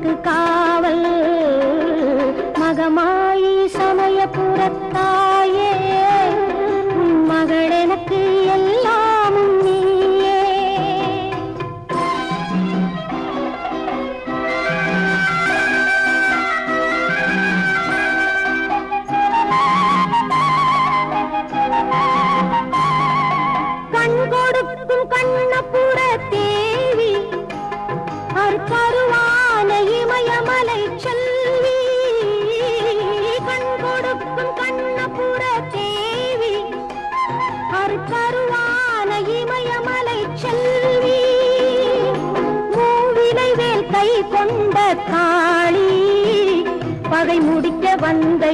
எனக்கு காவல் மகமாயி சமயபுரத்தாயே உன் மகள் எனக்கு எல்லாமும் நீயே. கண் கொடுக்கும் கண்ணபுர தேவி கருவான இமயமலை செல்வி. கண் கொடுக்கும் கண்ணபுர தேவி கருவான இமயமலை செல்வி. மூவிலை வேல் கை கொண்ட காளி பகை முடிக்க வந்த